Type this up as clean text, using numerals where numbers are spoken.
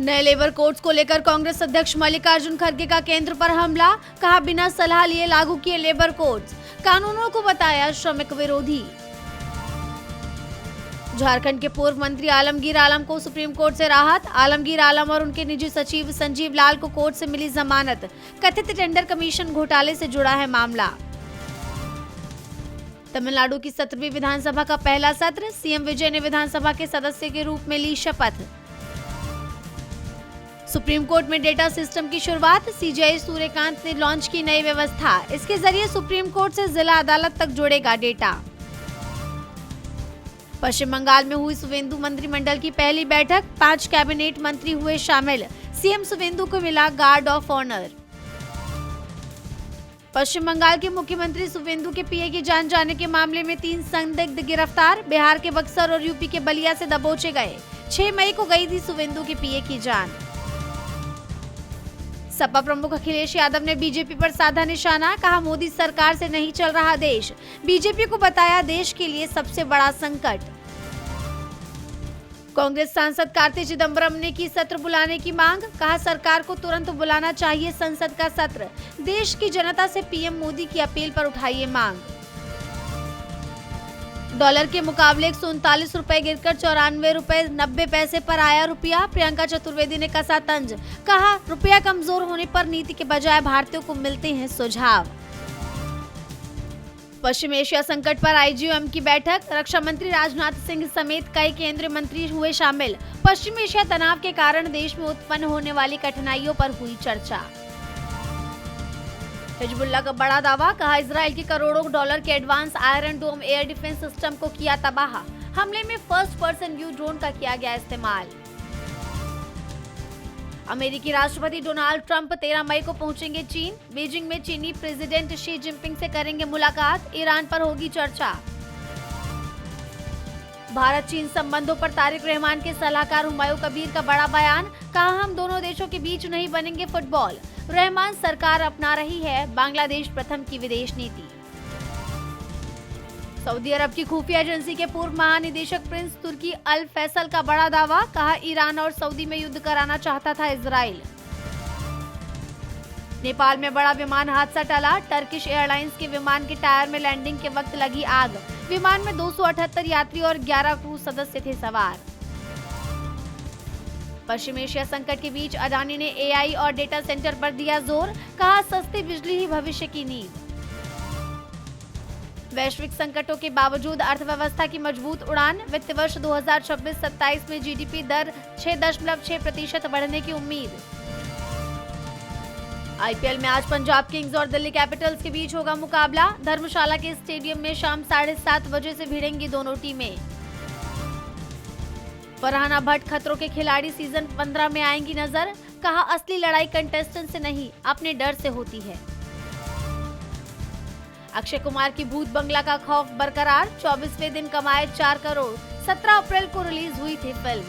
नए labour codes को लेकर कांग्रेस अध्यक्ष मल्लिकार्जुन खड़गे का केंद्र पर हमला। कहा, बिना सलाह लिए लागू किए लेबर कोड्स, कानूनों को बताया श्रमिक विरोधी। झारखंड के पूर्व मंत्री आलमगीर आलम को सुप्रीम कोर्ट से राहत। आलमगीर आलम और उनके निजी सचिव संजीव लाल को कोर्ट से मिली जमानत। कथित टेंडर कमीशन घोटाले से जुड़ा है मामला। तमिलनाडु की 17वीं विधानसभा का पहला सत्र। सीएम विजय ने विधानसभा के सदस्य के रूप में ली शपथ। सुप्रीम कोर्ट में डेटा सिस्टम की शुरुआत। सीजेआई सूर्यकांत ने लॉन्च की नई व्यवस्था। इसके जरिए सुप्रीम कोर्ट से जिला अदालत तक जुड़ेगा डेटा। पश्चिम बंगाल में हुई सुवेंदु मंत्रिमंडल की पहली बैठक। 5 कैबिनेट मंत्री हुए शामिल। सीएम सुवेंदु को मिला गार्ड ऑफ ऑनर। पश्चिम बंगाल के मुख्यमंत्री सुवेंदु के पीए की जान जाने के मामले में 3 संदिग्ध गिरफ्तार। बिहार के बक्सर और यूपी के बलिया से दबोचे गए। 6 मई को गई थी सुवेंदु के पीए की जान। सपा प्रमुख अखिलेश यादव ने बीजेपी पर साधा निशाना। कहा, मोदी सरकार से नहीं चल रहा देश। बीजेपी को बताया देश के लिए सबसे बड़ा संकट। कांग्रेस सांसद कार्ति चिदंबरम ने की सत्र बुलाने की मांग। कहा, सरकार को तुरंत बुलाना चाहिए संसद का सत्र। देश की जनता से पीएम मोदी की अपील पर उठाइए मांग। डॉलर के मुकाबले 139 रुपए गिरकर 94 रुपए 90 पैसे पर आया रुपया। प्रियंका चतुर्वेदी ने कसा तंज। कहा, रुपया कमजोर होने पर नीति के बजाय भारतीयों को मिलते हैं सुझाव। पश्चिम एशिया संकट पर आईजीओएम की बैठक। रक्षा मंत्री राजनाथ सिंह समेत कई केंद्रीय मंत्री हुए शामिल। पश्चिम एशिया तनाव के कारण देश में उत्पन्न होने वाली कठिनाइयों पर हुई चर्चा। हिजबुल्लाह का बड़ा दावा। कहा, इजराइल के करोड़ों डॉलर के एडवांस आयरन डोम एयर डिफेंस सिस्टम को किया तबाह। हमले में फर्स्ट पर्सन व्यू ड्रोन का किया गया इस्तेमाल। अमेरिकी राष्ट्रपति डोनाल्ड ट्रंप 13 मई को पहुंचेंगे चीन। बीजिंग में चीनी प्रेसिडेंट शी जिनपिंग से करेंगे मुलाकात। ईरान पर होगी चर्चा। भारत चीन संबंधों पर तारिक रहमान के सलाहकार हुमायूं कबीर का बड़ा बयान। कहा, हम दोनों देशों के बीच नहीं बनेंगे फुटबॉल। रहमान सरकार अपना रही है बांग्लादेश प्रथम की विदेश नीति। सऊदी अरब की खुफिया एजेंसी के पूर्व महानिदेशक प्रिंस तुर्की अल फैसल का बड़ा दावा। कहा, ईरान और सऊदी में युद्ध कराना चाहता था इजराइल। नेपाल में बड़ा विमान हादसा टला। टर्किश एयरलाइंस के विमान के टायर में लैंडिंग के वक्त लगी आग। विमान में 278 यात्री और 11 क्रू सदस्य थे सवार। पश्चिम एशिया संकट के बीच अडानी ने एआई और डेटा सेंटर पर दिया जोर। कहा, सस्ती बिजली ही भविष्य की नींव। वैश्विक संकटों के बावजूद अर्थव्यवस्था की मजबूत उड़ान। वित्त वर्ष 2026-27 में जीडीपी दर 6.6% बढ़ने की उम्मीद। आईपीएल में आज पंजाब किंग्स और दिल्ली कैपिटल्स के बीच होगा मुकाबला। धर्मशाला के स्टेडियम में शाम 7:30 बजे से भिड़ेंगी दोनों टीमें। फरहाना भट्ट खतरों के खिलाड़ी सीजन 15 में आएंगी नजर। कहा, असली लड़ाई कंटेस्टेंट से नहीं अपने डर से होती है। अक्षय कुमार की भूत बंगला का खौफ बरकरार। 24वें दिन कमाए 4 करोड़। 17 अप्रैल को रिलीज हुई थी फिल्म।